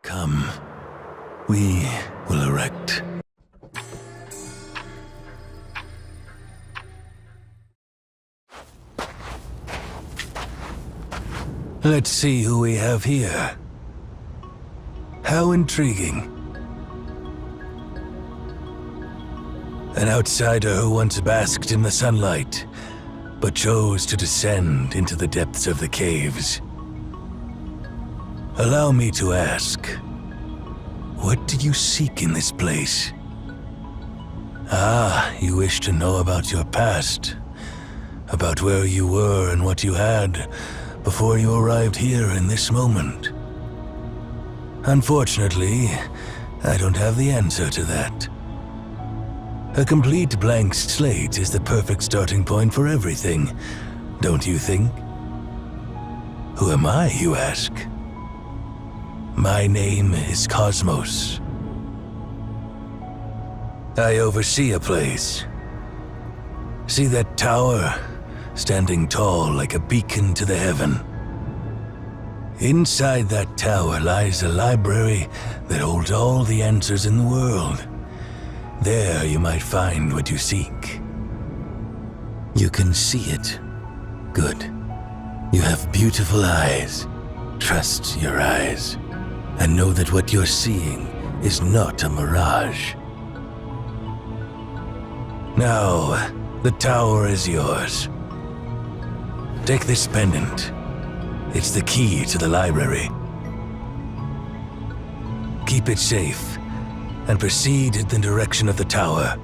Come, we will erect. Let's see who we have here. How intriguing. An outsider who once basked in the sunlight, but chose to descend into the depths of the caves. Allow me to ask, what did you seek in this place? Ah, you wish to know about your past, about where you were and what you had before you arrived here in this moment. Unfortunately, I don't have the answer to that. A complete blank slate is the perfect starting point for everything, don't you think? Who am I, you ask? My name is Cosmos. I oversee a place. See that tower, standing tall like a beacon to the heaven? Inside that tower lies a library that holds all the answers in the world. There you might find what you seek. You can see it. Good. You have beautiful eyes. Trust your eyes, and know that what you're seeing is not a mirage. Now, the tower is yours. Take this pendant. It's the key to the library. Keep it safe, and proceed in the direction of the tower.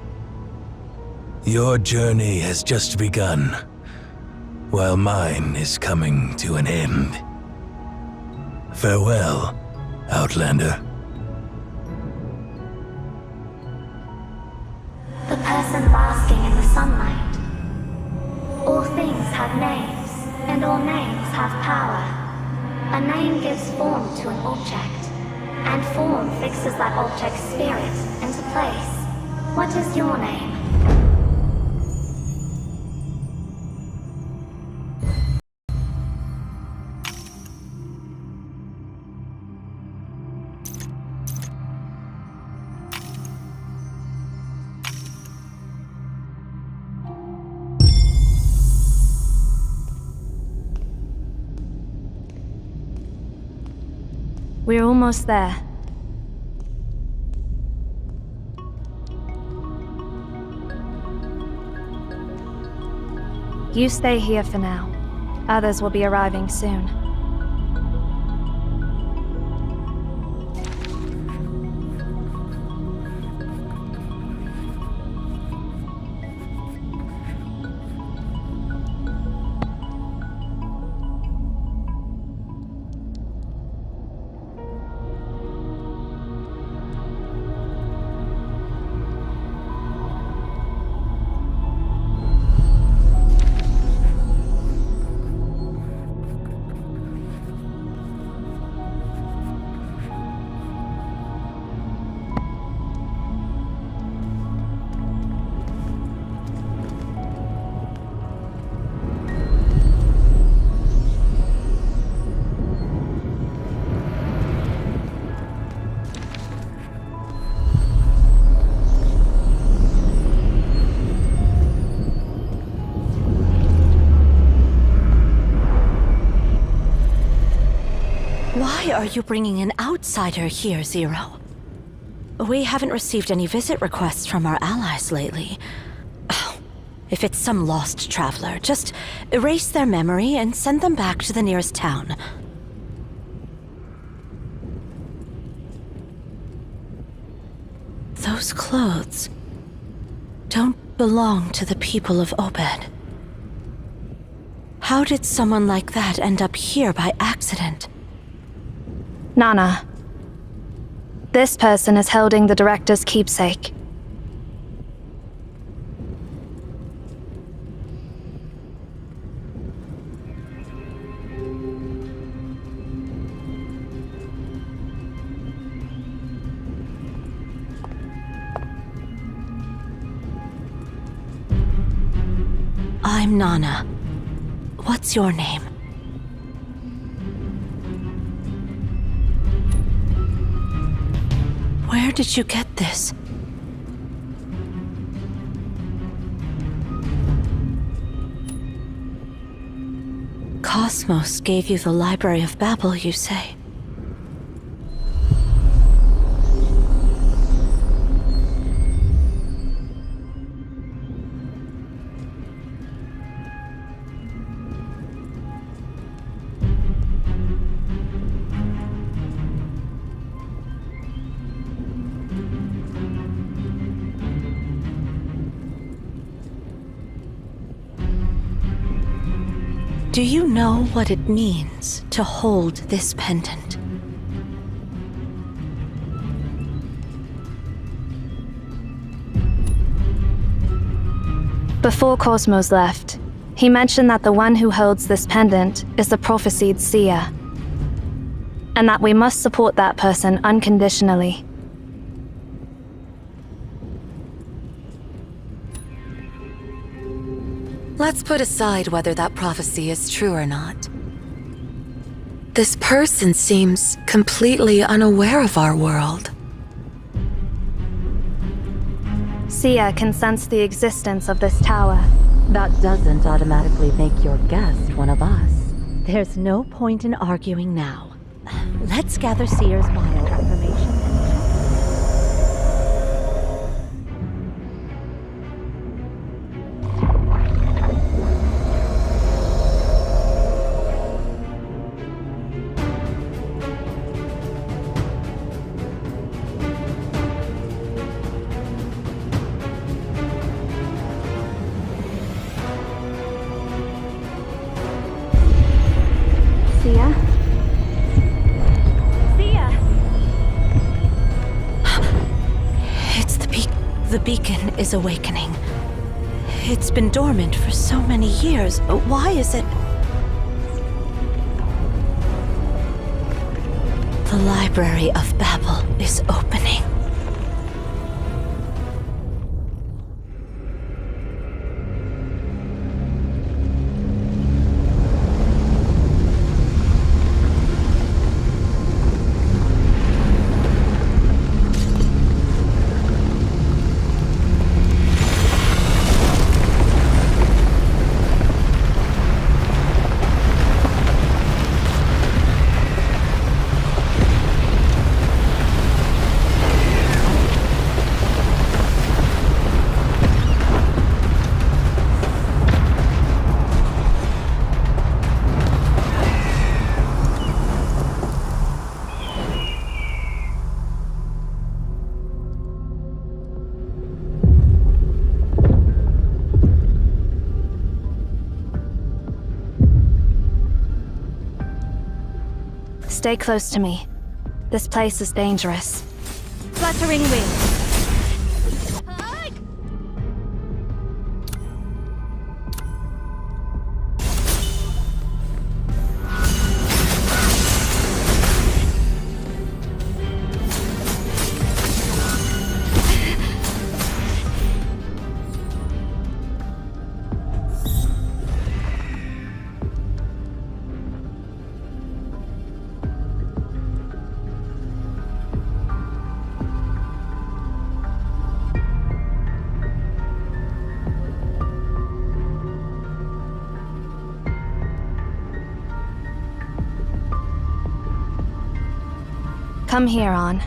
Your journey has just begun, while mine is coming to an end. Farewell, Outlander. The person basking in the sunlight. All things have names, and all names have power. A name gives form to an object, and form fixes that object's spirit into place. What is your name? We're almost there. You stay here for now. Others will be arriving soon. Why are you bringing an outsider here, Zero? We haven't received any visit requests from our allies lately. Oh, if it's some lost traveler, just erase their memory and send them back to the nearest town. Those clothes don't belong to the people of Obed. How did someone like that end up here by accident? Nana. This person is holding the director's keepsake. I'm Nana. What's your name? Where did you get this? Cosmos gave you the Library of Babel, you say? Do you know what it means to hold this pendant? Before Cosmos left, he mentioned that the one who holds this pendant is the prophesied seer, and that we must support that person unconditionally. Let's put aside whether that prophecy is true or not. This person seems completely unaware of our world. Seer can sense the existence of this tower. That doesn't automatically make your guest one of us. There's no point in arguing now. Let's gather Seer's bio information and Seer? Seer! It's the beacon is awakening. It's been dormant for so many years. Why is it? The Library of Babel is opening. Stay close to me. This place is dangerous. Fluttering wings. Come here, On.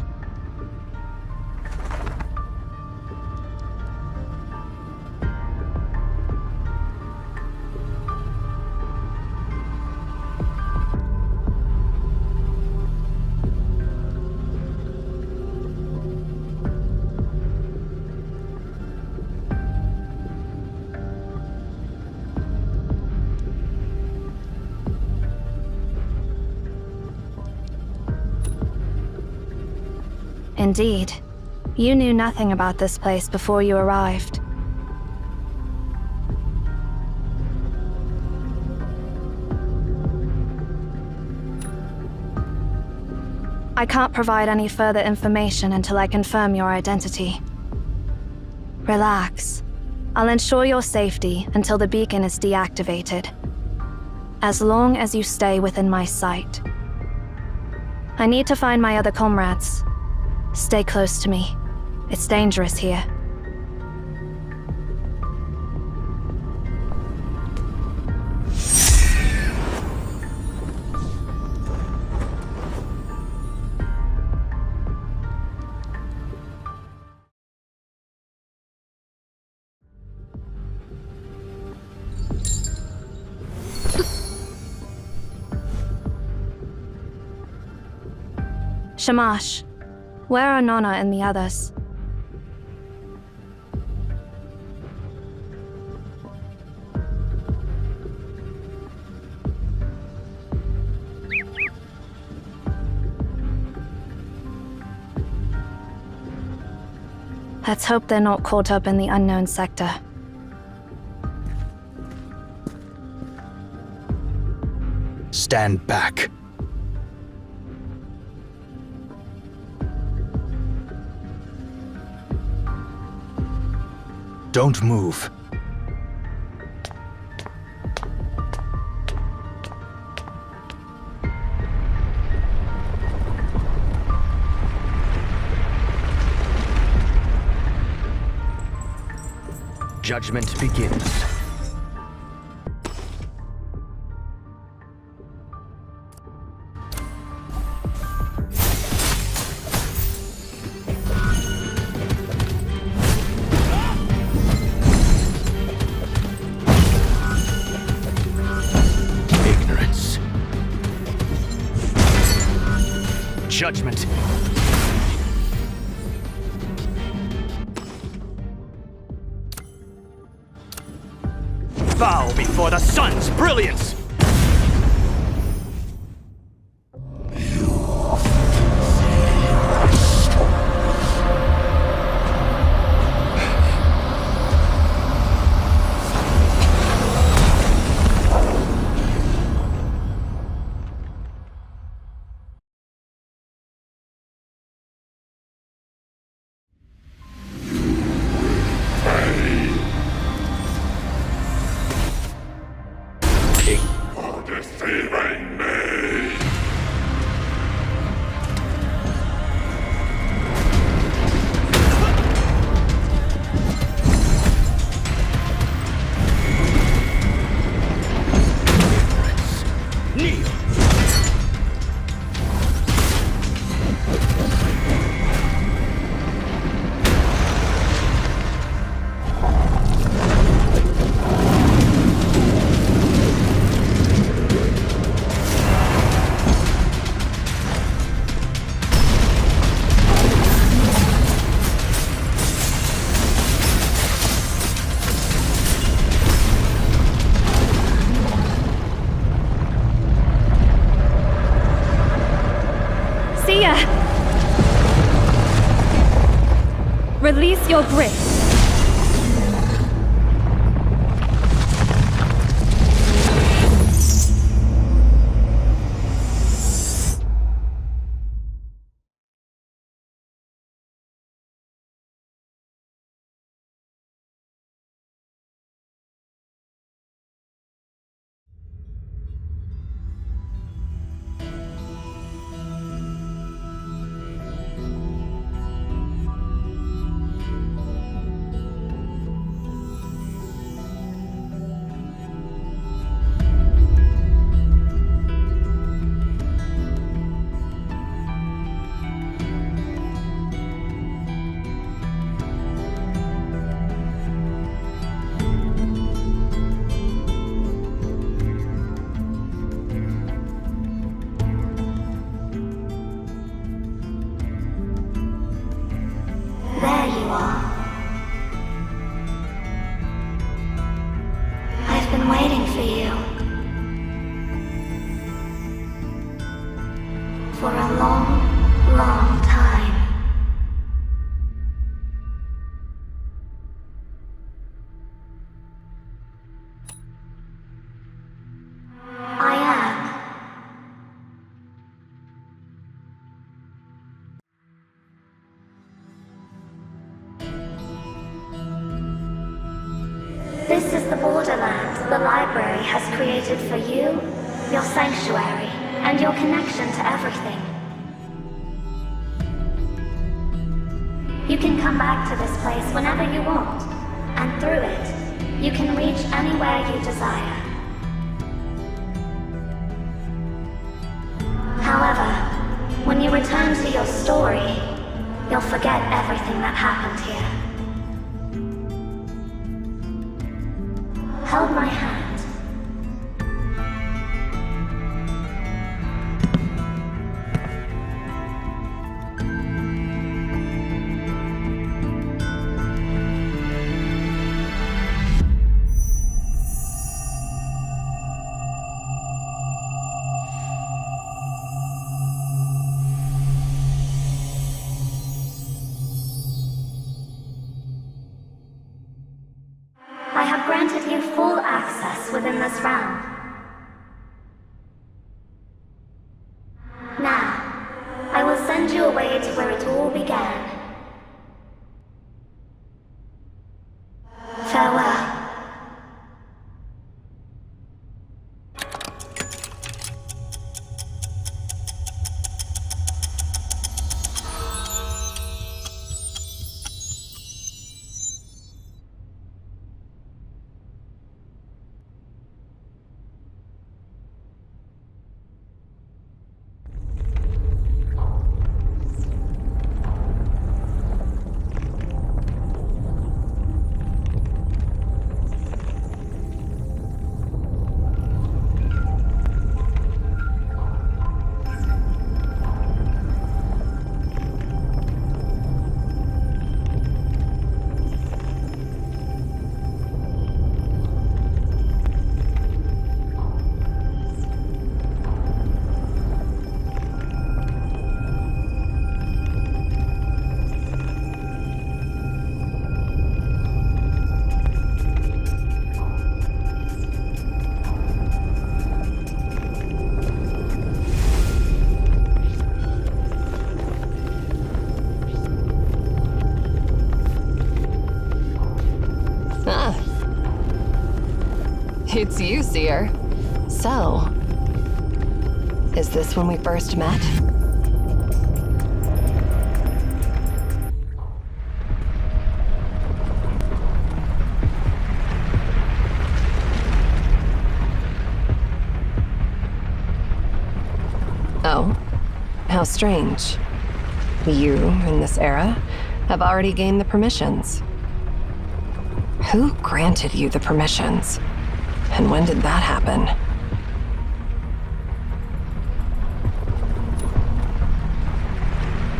Indeed. You knew nothing about this place before you arrived. I can't provide any further information until I confirm your identity. Relax. I'll ensure your safety until the beacon is deactivated. As long as you stay within my sight. I need to find my other comrades. Stay close to me. It's dangerous here. Shamash, where are Nona and the others? Let's hope they're not caught up in the unknown sector. Stand back. Don't move. Judgment begins. Ignorance. Judgment. Bow before the sun's brilliance! Deceiving me! Kneel! Sia! Release your grip. There you are. I've been waiting for you. For a long, long time. I am. This is the borderland the library has created for you, your sanctuary, and your connection to everything. You can come back to this place whenever you want, and through it, you can reach anywhere you desire. However, when you return to your story, you'll forget everything that happened here. Hold my hand. I have granted you full access within this realm. Now, I will send you away to where it all began. Farewell. It's you, Seer. So, is this when we first met? Oh, how strange. You, in this era, have already gained the permissions. Who granted you the permissions? And when did that happen?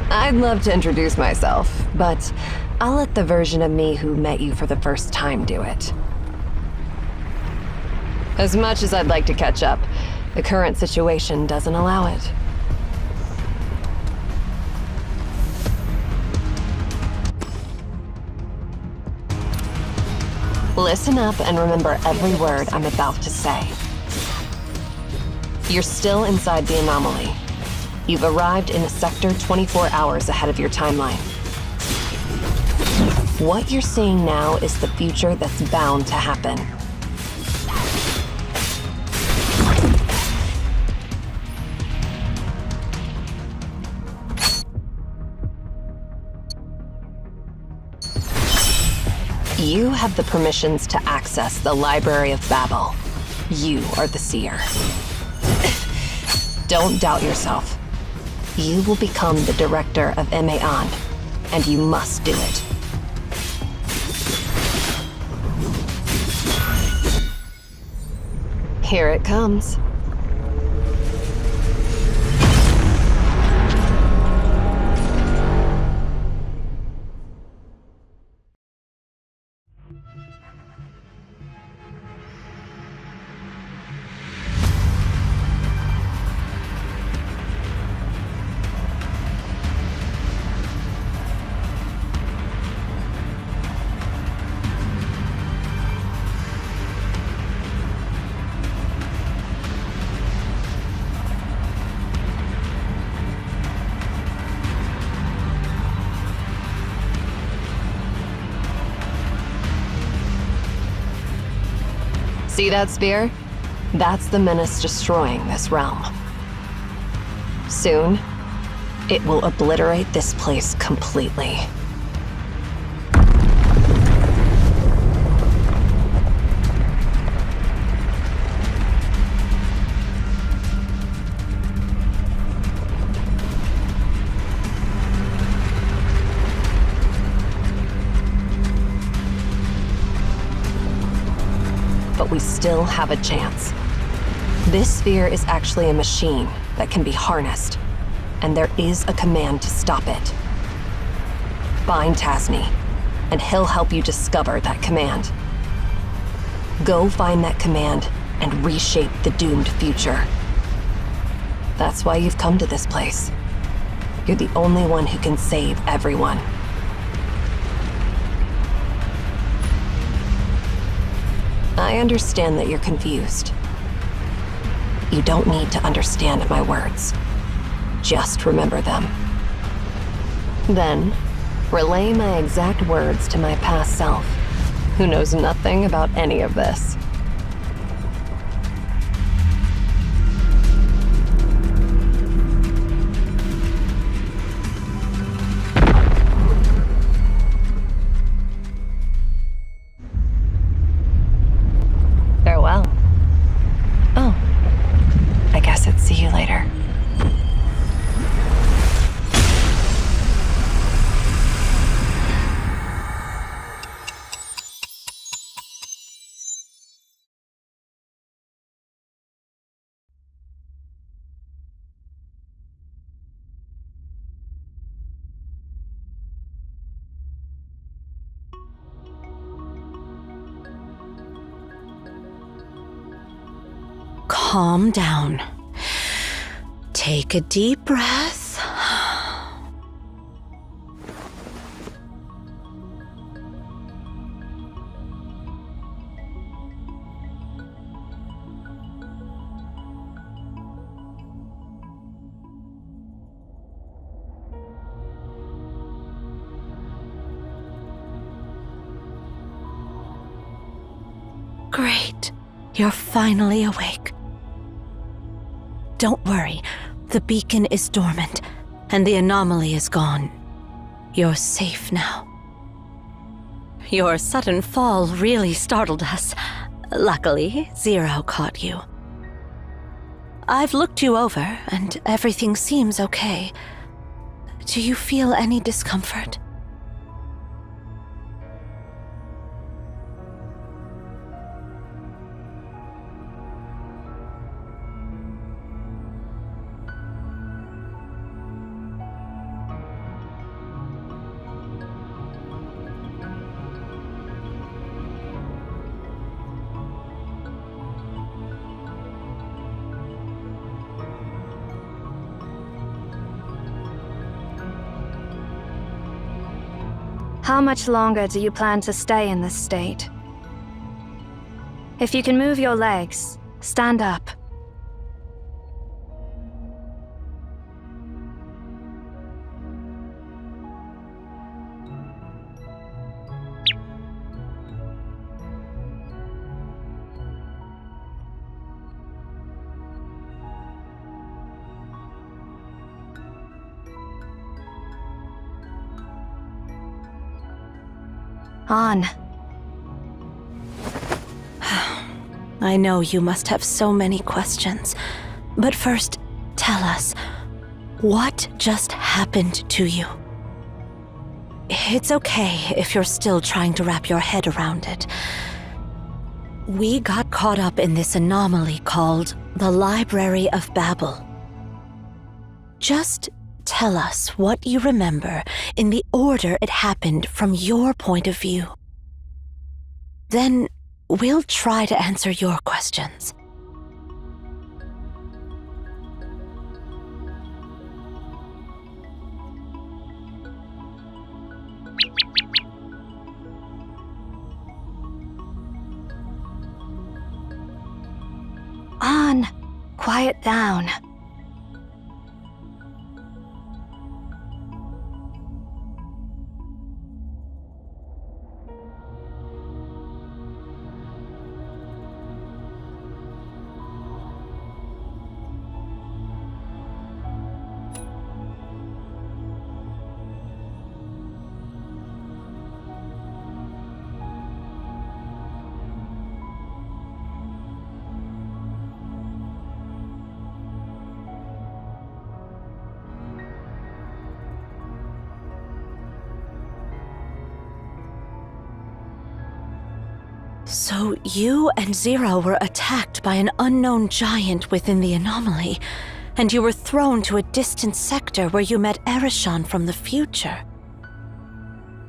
I'd love to introduce myself, but I'll let the version of me who met you for the first time do it. As much as I'd like to catch up, the current situation doesn't allow it. Listen up and remember every word I'm about to say. You're still inside the anomaly. You've arrived in a sector 24 hours ahead of your timeline. What you're seeing now is the future that's bound to happen. You have the permissions to access the Library of Babel. You are the Seer. Don't doubt yourself. You will become the director of Emeon, and you must do it. Here it comes. See that spear? That's the menace destroying this realm. Soon, it will obliterate this place completely. but we still have a chance. This sphere is actually a machine that can be harnessed, and there is a command to stop it. Find Tasney, and he'll help you discover that command. Go find that command and reshape the doomed future. That's why you've come to this place. You're the only one who can save everyone. I understand that you're confused. You don't need to understand my words. Just remember them. Then, relay my exact words to my past self, who knows nothing about any of this. Farewell. Oh, I guess I'd see you later. Calm down. Take a deep breath. Great. You're finally awake. Don't worry, the beacon is dormant, and the anomaly is gone. You're safe now. Your sudden fall really startled us. Luckily, Zero caught you. I've looked you over, and everything seems okay. Do you feel any discomfort? How much longer do you plan to stay in this state? If you can move your legs, stand up. On. I know you must have so many questions, but first, tell us, what just happened to you? It's okay if you're still trying to wrap your head around it. We got caught up in this anomaly called the Library of Babel. Just tell us what you remember in the order it happened from your point of view. Then we'll try to answer your questions. On. Quiet down. So you and Zero were attacked by an unknown giant within the anomaly, and you were thrown to a distant sector where you met Ereshkigal from the future.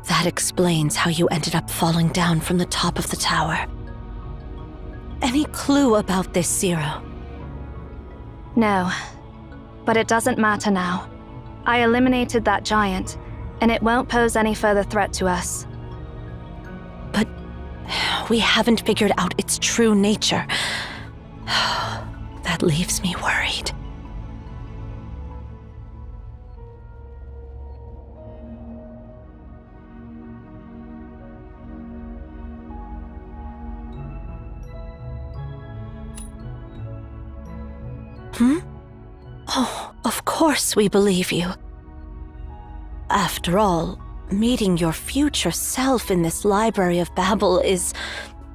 That explains how you ended up falling down from the top of the tower. Any clue about this, Zero? No. But it doesn't matter now. I eliminated that giant, and it won't pose any further threat to us. But we haven't figured out its true nature. That leaves me worried. Oh, of course we believe you. After all, meeting your future self in this Library of Babel is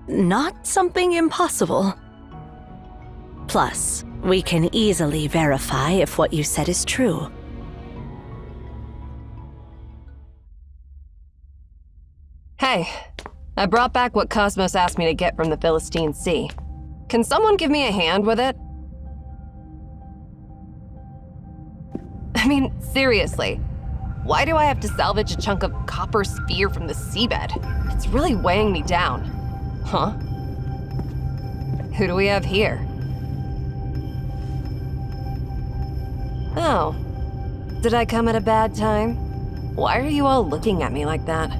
not something impossible. Plus, we can easily verify if what you said is true. Hey, I brought back what Cosmos asked me to get from the Philistine Sea. Can someone give me a hand with it? I mean, seriously, why do I have to salvage a chunk of copper sphere from the seabed? It's really weighing me down. Huh? Who do we have here? Oh. Did I come at a bad time? Why are you all looking at me like that?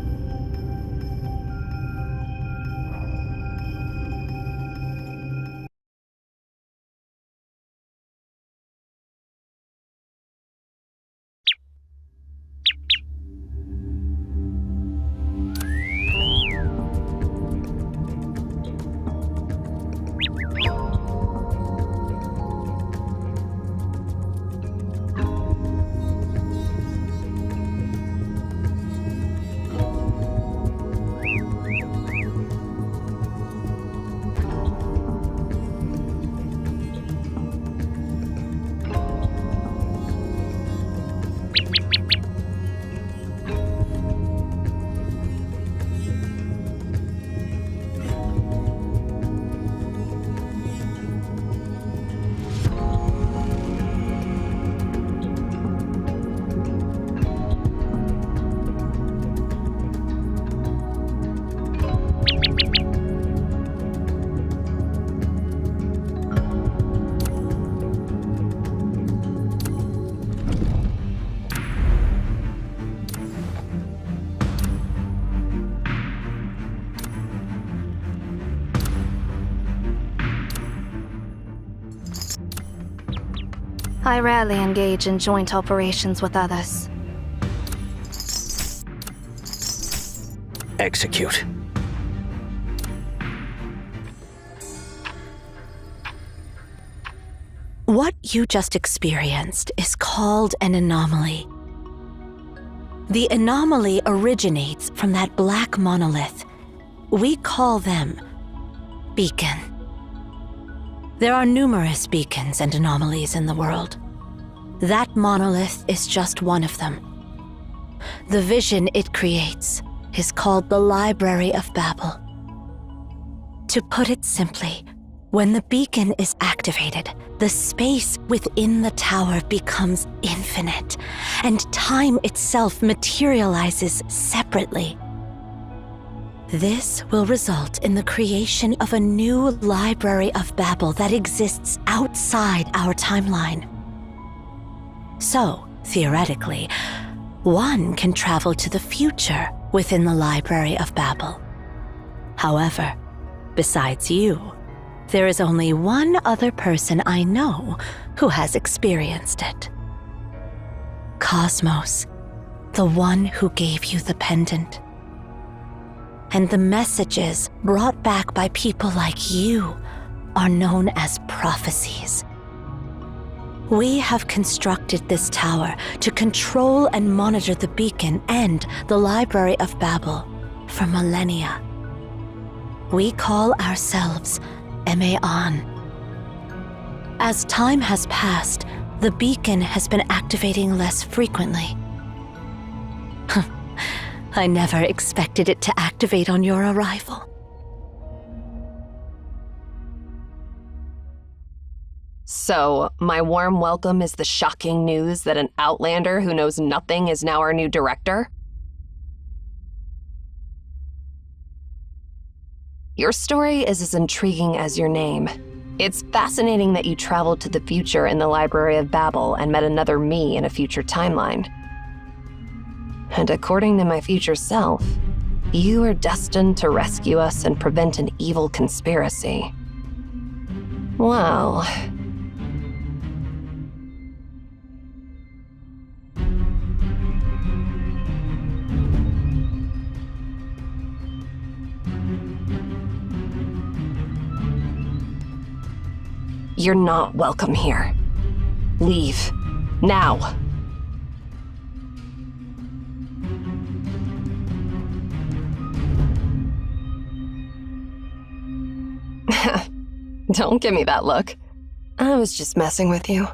I rarely engage in joint operations with others. Execute. What you just experienced is called an anomaly. The anomaly originates from that black monolith. We call them beacon. There are numerous beacons and anomalies in the world. That monolith is just one of them. The vision it creates is called the Library of Babel. To put it simply, when the beacon is activated, the space within the tower becomes infinite, and time itself materializes separately. This will result in the creation of a new Library of Babel that exists outside our timeline. So, theoretically, one can travel to the future within the Library of Babel. However, besides you, there is only one other person I know who has experienced it. Cosmos, the one who gave you the pendant. And the messages brought back by people like you are known as prophecies. We have constructed this tower to control and monitor the beacon and the Library of Babel for millennia. We call ourselves Emeon. As time has passed, the beacon has been activating less frequently. I never expected it to activate on your arrival. So, my warm welcome is the shocking news that an Outlander who knows nothing is now our new director? Your story is as intriguing as your name. It's fascinating that you traveled to the future in the Library of Babel and met another me in a future timeline. And according to my future self, you are destined to rescue us and prevent an evil conspiracy. Well... You're not welcome here. Leave. Now. Don't give me that look. I was just messing with you.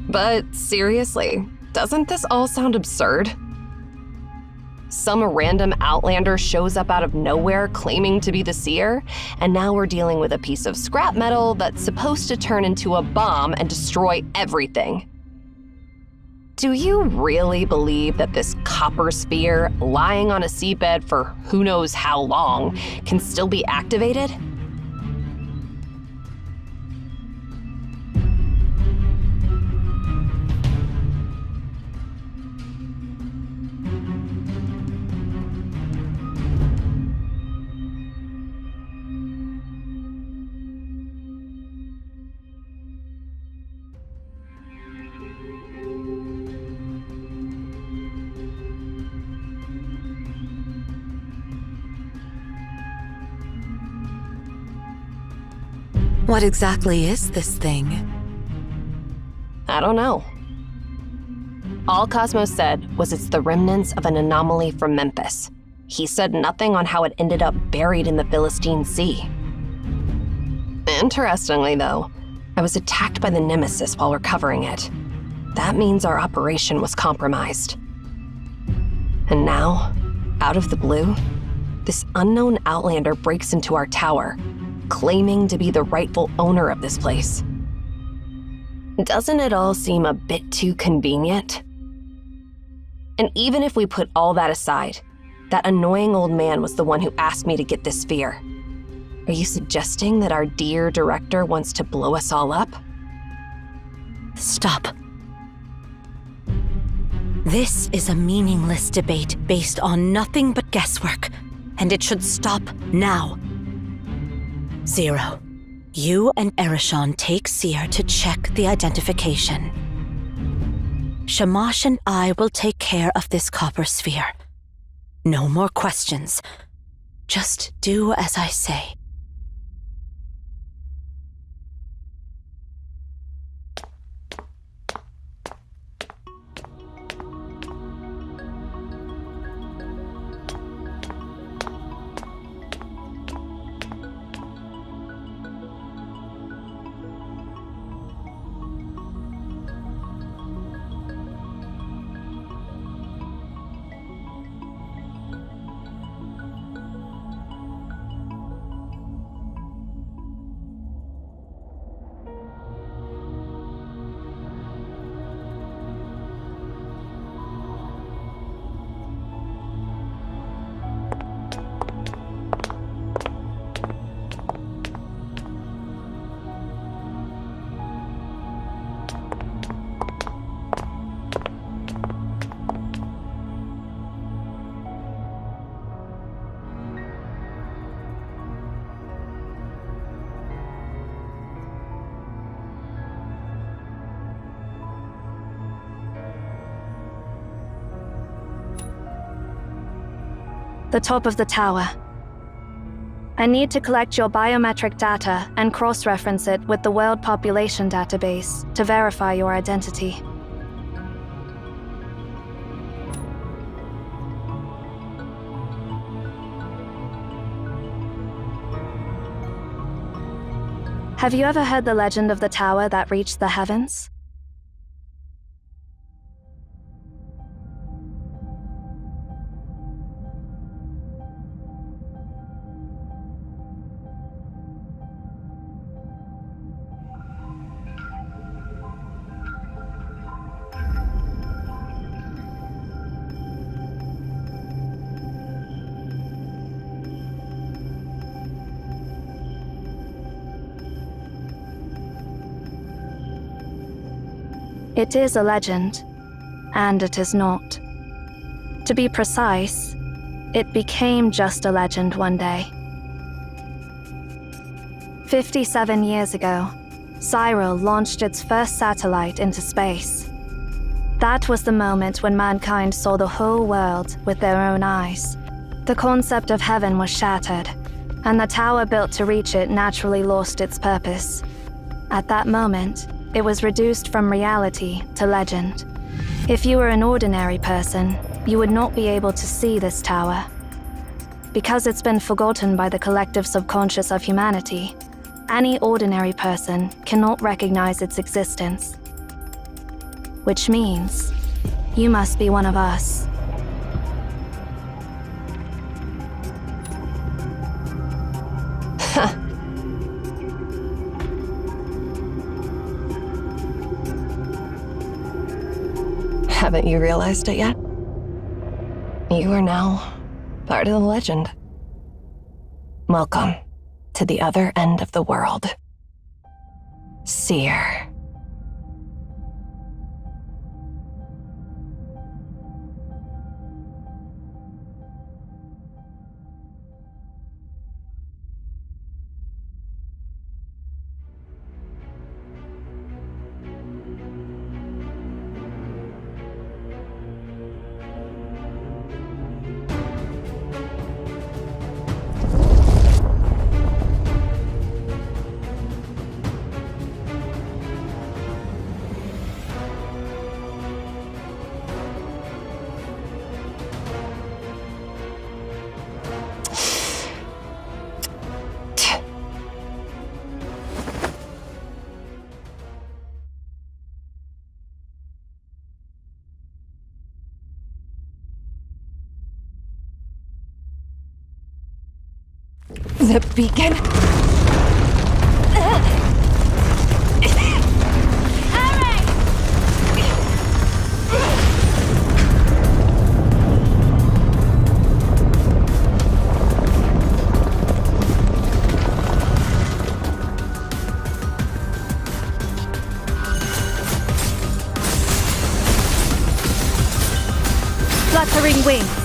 But seriously, doesn't this all sound absurd? Some random Outlander shows up out of nowhere claiming to be the seer, and now we're dealing with a piece of scrap metal that's supposed to turn into a bomb and destroy everything. Do you really believe that this copper sphere, lying on a seabed for who knows how long, can still be activated? What exactly is this thing? I don't know. All Cosmos said was it's the remnants of an anomaly from Memphis. He said nothing on how it ended up buried in the Philistine Sea. Interestingly, though, I was attacked by the Nemesis while recovering it. That means our operation was compromised. And now, out of the blue, this unknown Outlander breaks into our tower, claiming to be the rightful owner of this place. Doesn't it all seem a bit too convenient? And even if we put all that aside, that annoying old man was the one who asked me to get this sphere. Are you suggesting that our dear director wants to blow us all up? Stop. This is a meaningless debate based on nothing but guesswork, and it should stop now. Zero, you and Erishon take Seer to check the identification. Shamash and I will take care of this copper sphere. No more questions. Just do as I say. The top of the tower. I need to collect your biometric data and cross-reference it with the World Population Database to verify your identity. Have you ever heard the legend of the tower that reached the heavens? It is a legend, and it is not. To be precise, it became just a legend one day. 57 years ago, Cyril launched its first satellite into space. That was the moment when mankind saw the whole world with their own eyes. The concept of heaven was shattered, and the tower built to reach it naturally lost its purpose. At that moment, it was reduced from reality to legend. If you were an ordinary person, you would not be able to see this tower. Because it's been forgotten by the collective subconscious of humanity, any ordinary person cannot recognize its existence. Which means, you must be one of us. Haven't you realized it yet? You are now part of the legend. Welcome to the other end of the world. Seer. The beacon? Fluttering wings.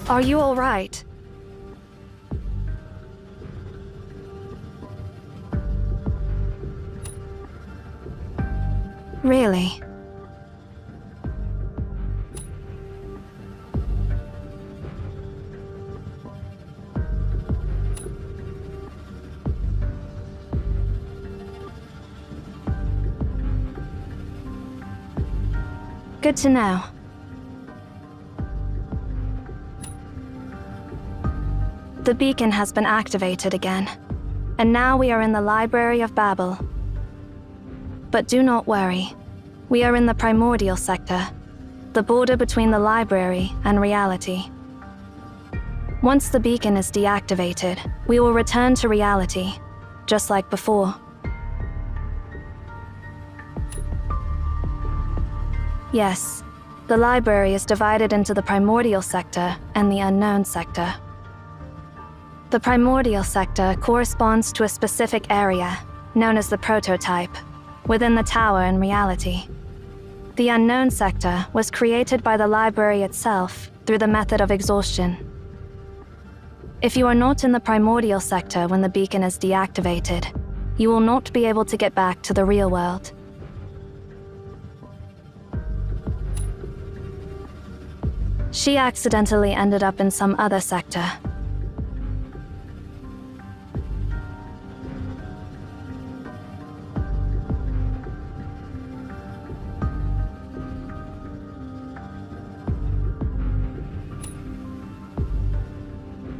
Are you all right? Really? Good to know. The beacon has been activated again, and now we are in the Library of Babel. But do not worry, we are in the primordial sector, the border between the library and reality. Once the beacon is deactivated, we will return to reality, just like before. Yes, the library is divided into the primordial sector and the unknown sector. The primordial sector corresponds to a specific area, known as the prototype, within the tower in reality. The unknown sector was created by the library itself through the method of exhaustion. If you are not in the primordial sector when the beacon is deactivated, you will not be able to get back to the real world. She accidentally ended up in some other sector.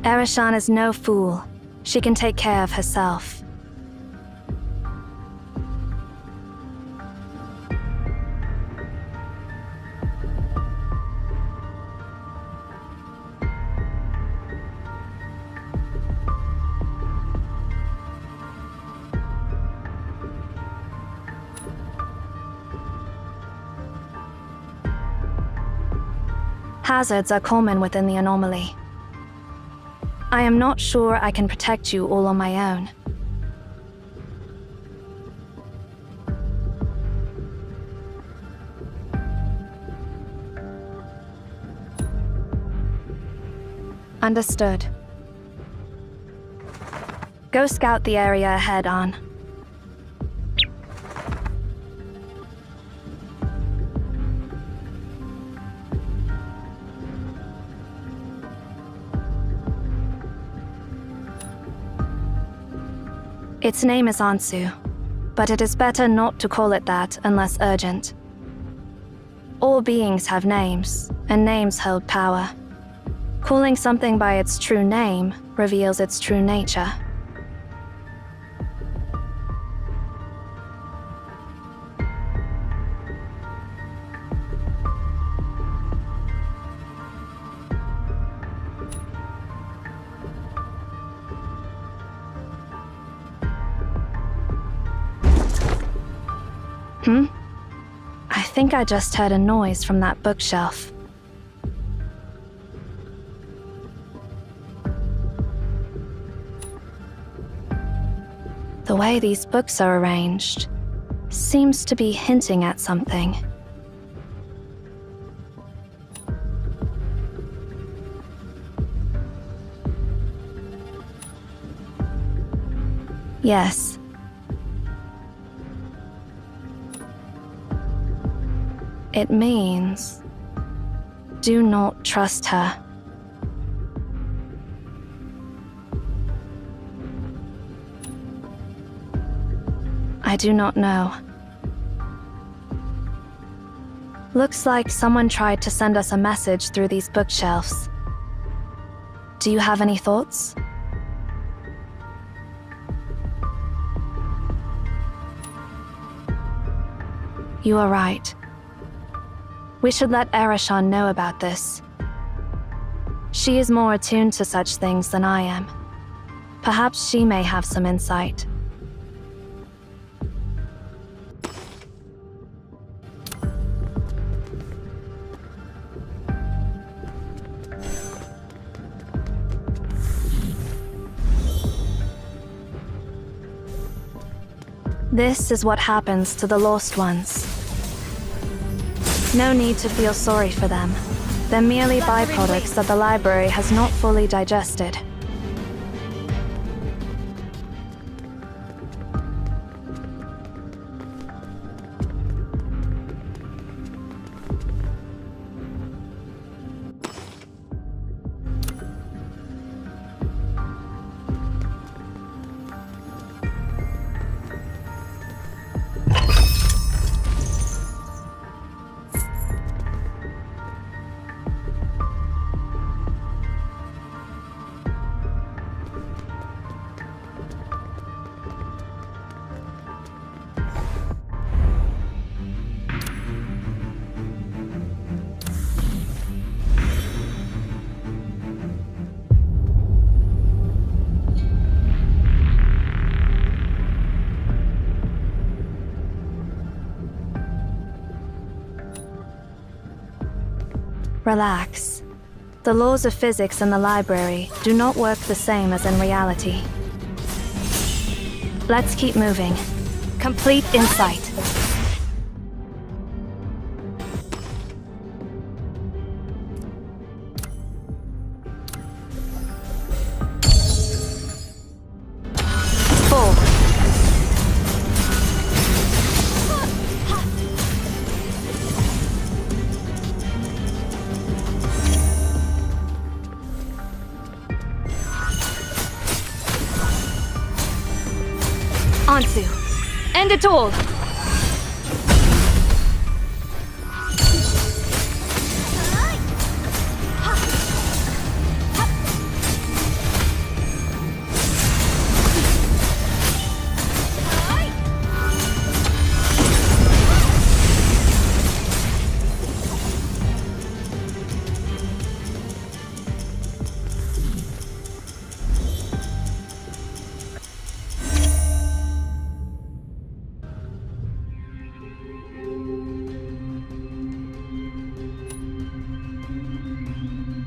Erishan is no fool. She can take care of herself. Hazards are common within the anomaly. I am not sure I can protect you all on my own. Understood. Go scout the area ahead, on. Its name is Ansu, but it is better not to call it that unless urgent. All beings have names, and names hold power. Calling something by its true name reveals its true nature. I think I just heard a noise from that bookshelf. The way these books are arranged seems to be hinting at something. Yes. It means, do not trust her. I do not know. Looks like someone tried to send us a message through these bookshelves. Do you have any thoughts? You are right. We should let Erashan know about this. She is more attuned to such things than I am. Perhaps she may have some insight. This is what happens to the lost ones. No need to feel sorry for them. They're merely byproducts that the library has not fully digested. Relax. The laws of physics in the library do not work the same as in reality. Let's keep moving. Complete insight. Full. Ansu, end it all!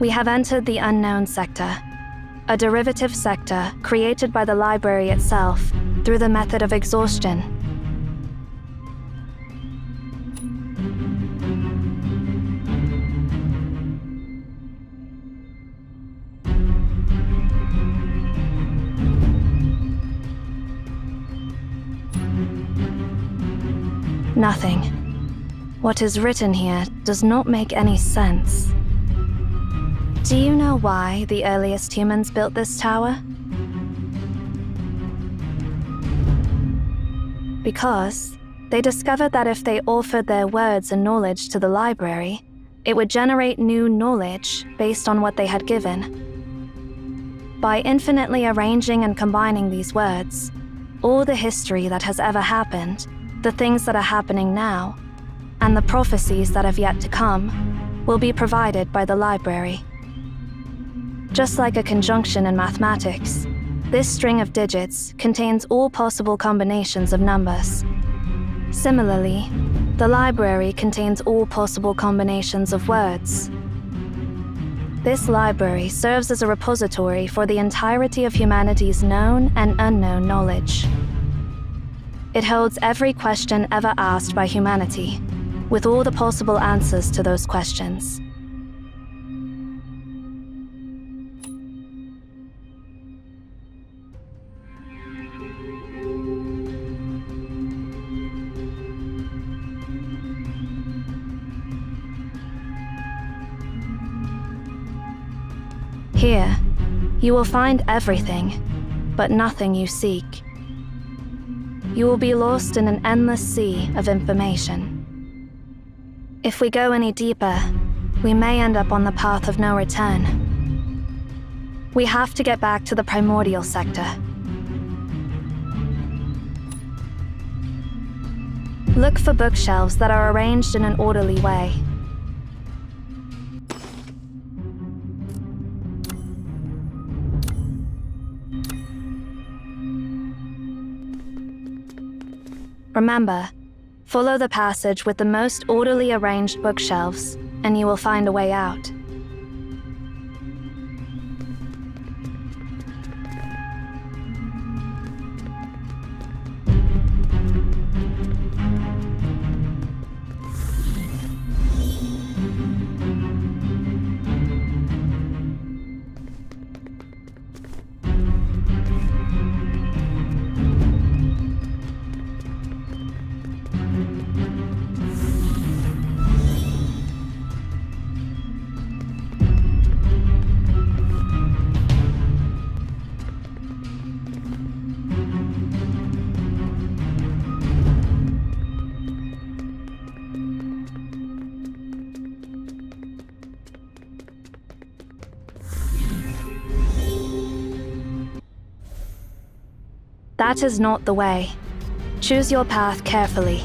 We have entered the unknown sector, a derivative sector created by the library itself through the method of exhaustion. Nothing. What is written here does not make any sense. Do you know why the earliest humans built this tower? Because they discovered that if they offered their words and knowledge to the library, it would generate new knowledge based on what they had given. By infinitely arranging and combining these words, all the history that has ever happened, the things that are happening now, and the prophecies that have yet to come, will be provided by the library. Just like a conjunction in mathematics, this string of digits contains all possible combinations of numbers. Similarly, the library contains all possible combinations of words. This library serves as a repository for the entirety of humanity's known and unknown knowledge. It holds every question ever asked by humanity, with all the possible answers to those questions. Here, you will find everything, but nothing you seek. You will be lost in an endless sea of information. If we go any deeper, we may end up on the path of no return. We have to get back to the primordial sector. Look for bookshelves that are arranged in an orderly way. Remember, follow the passage with the most orderly arranged bookshelves, and you will find a way out. That is not the way. Choose your path carefully.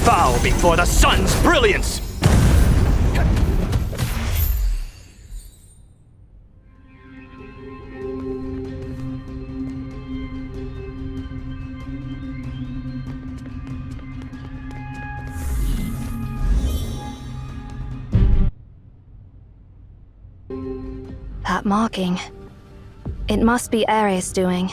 Bow before the sun's brilliance! That marking. It must be Ares' doing.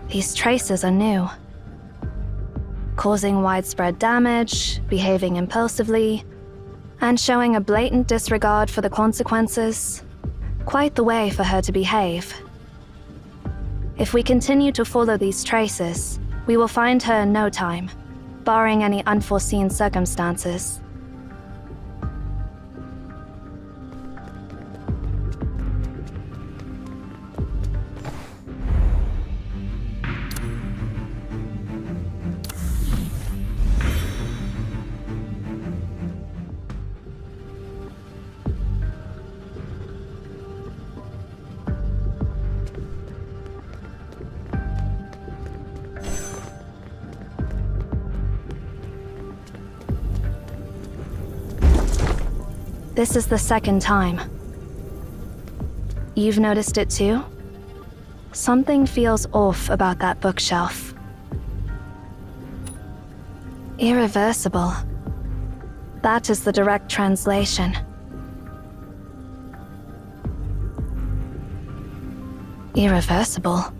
These traces are new. Causing widespread damage, behaving impulsively, and showing a blatant disregard for the consequences. Quite the way for her to behave. If we continue to follow these traces, we will find her in no time, barring any unforeseen circumstances. This is the second time. You've noticed it too? Something feels off about that bookshelf. Irreversible. That is the direct translation. Irreversible.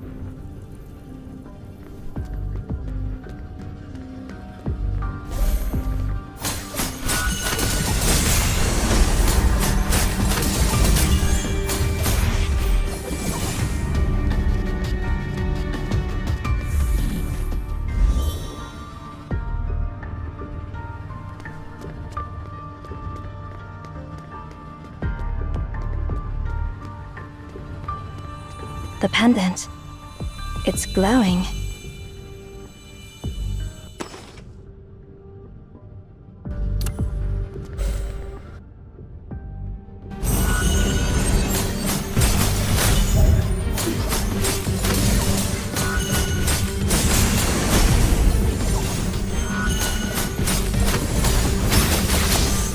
The pendant. It's glowing.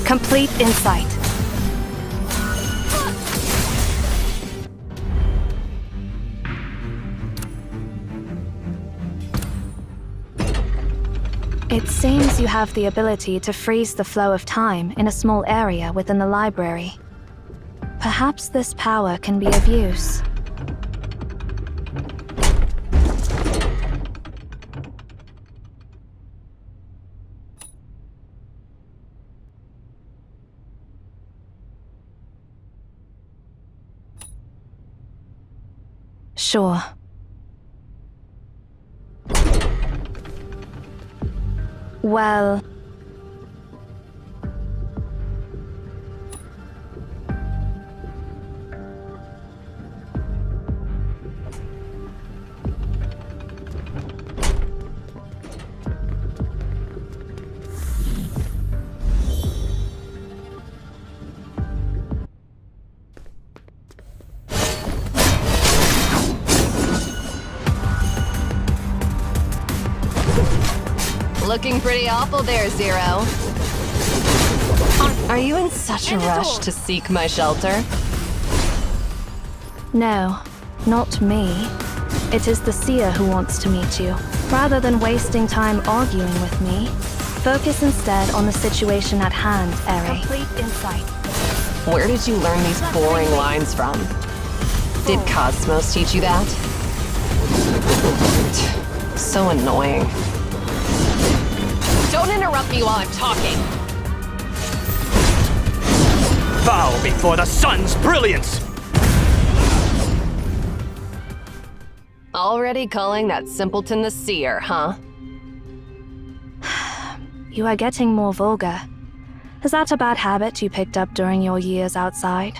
Complete insight. It seems you have the ability to freeze the flow of time in a small area within the library. Perhaps this power can be of use. Sure. Well... Looking pretty awful there, Zero. Are you in such a rush to seek my shelter? No, not me. It is the seer who wants to meet you. Rather than wasting time arguing with me, focus instead on the situation at hand, Eri. Complete insight. Where did you learn these boring lines from? Did Cosmos teach you that? So annoying. Don't interrupt me while I'm talking. Bow before the sun's brilliance! Already calling that simpleton the seer, huh? You are getting more vulgar. Is that a bad habit you picked up during your years outside?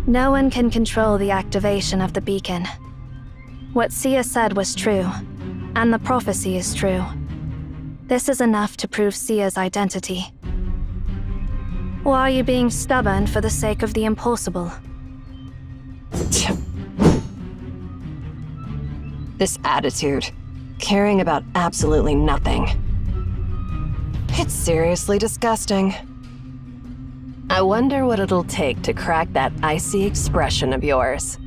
No one can control the activation of the beacon. What Sia said was true, and the prophecy is true. This is enough to prove Sia's identity. Or are you being stubborn for the sake of the impossible? This attitude, caring about absolutely nothing. It's seriously disgusting. I wonder what it'll take to crack that icy expression of yours.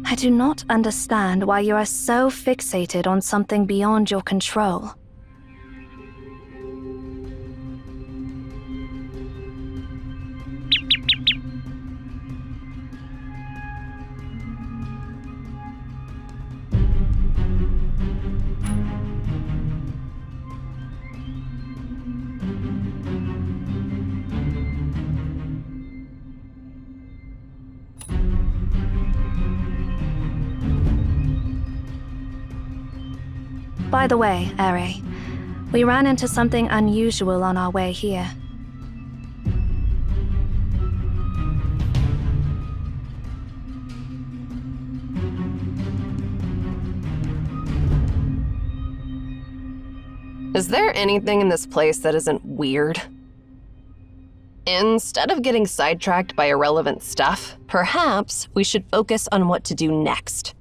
I do not understand why you are so fixated on something beyond your control. By the way, Eri, we ran into something unusual on our way here. Is there anything in this place that isn't weird? Instead of getting sidetracked by irrelevant stuff, perhaps we should focus on what to do next.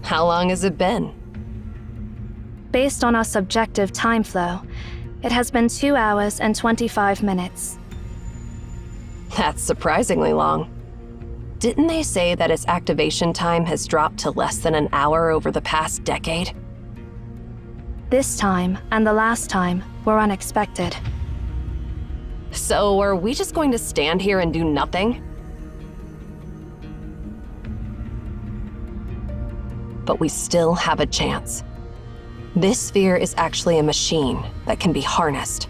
How long has it been? Based on our subjective time flow, it has been 2 hours and 25 minutes. That's surprisingly long. Didn't they say that its activation time has dropped to less than an hour over the past decade? This time, and the last time, were unexpected. So are we just going to stand here and do nothing? But we still have a chance. This sphere is actually a machine that can be harnessed,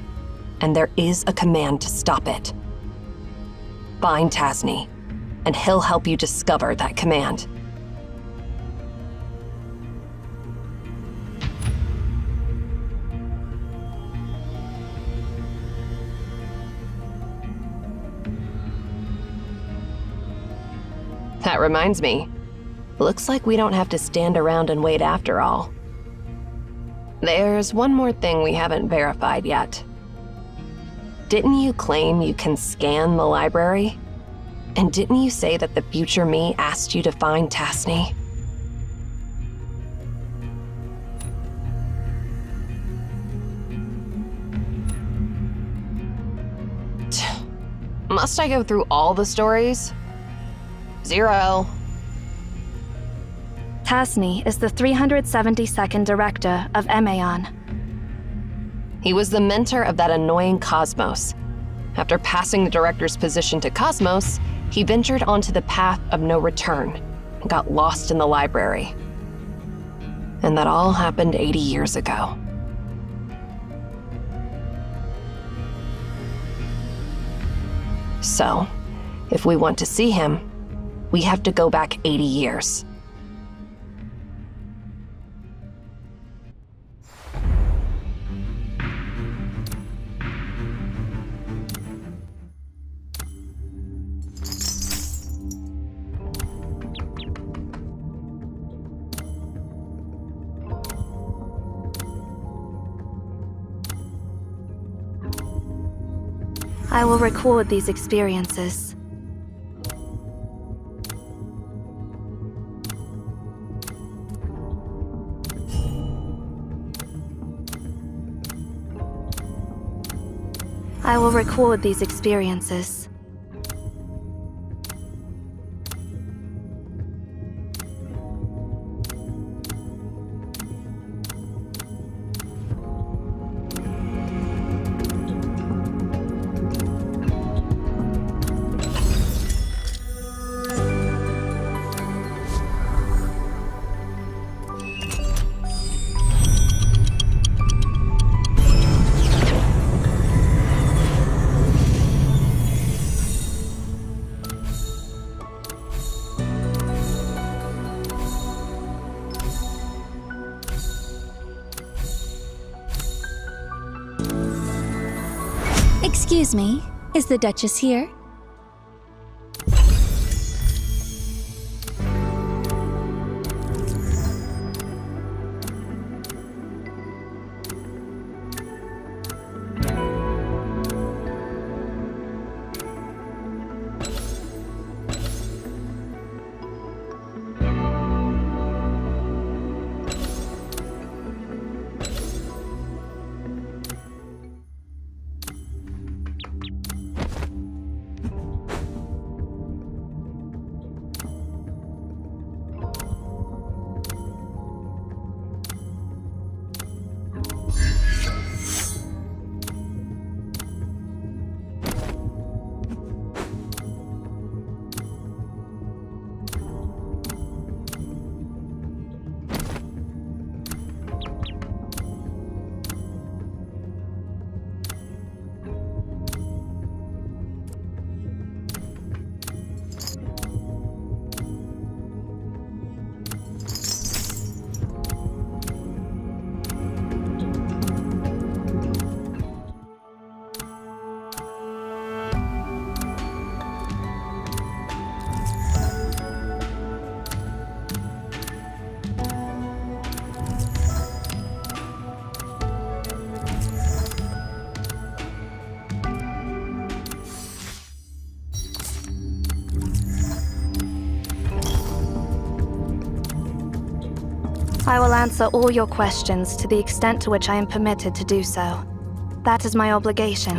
and there is a command to stop it. Find Tasni, and he'll help you discover that command. That reminds me. Looks like we don't have to stand around and wait after all. There's one more thing we haven't verified yet. Didn't you claim you can scan the library? And didn't you say that the future me asked you to find Tasney? Must I go through all the stories? Zero. Tasney is the 372nd director of Emaon. He was the mentor of that annoying Cosmos. After passing the director's position to Cosmos, he ventured onto the path of no return and got lost in the library. And that all happened 80 years ago. So, if we want to see him, we have to go back 80 years. I will record these experiences. I will record these experiences. Excuse me, is the Duchess here? I will answer all your questions to the extent to which I am permitted to do so. That is my obligation.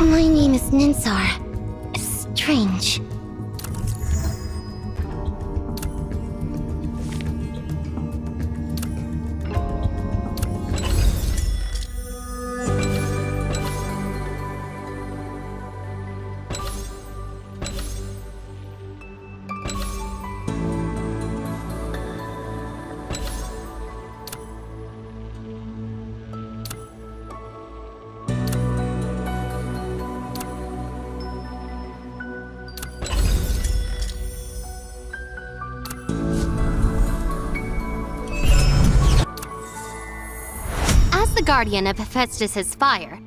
My name is Ninsar. Strange. Guardian of Hephaestus's fire.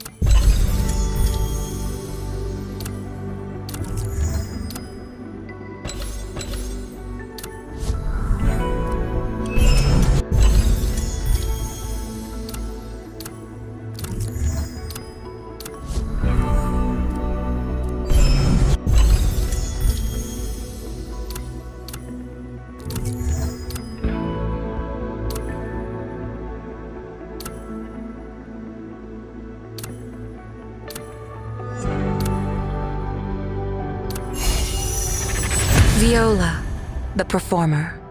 Viola, the performer.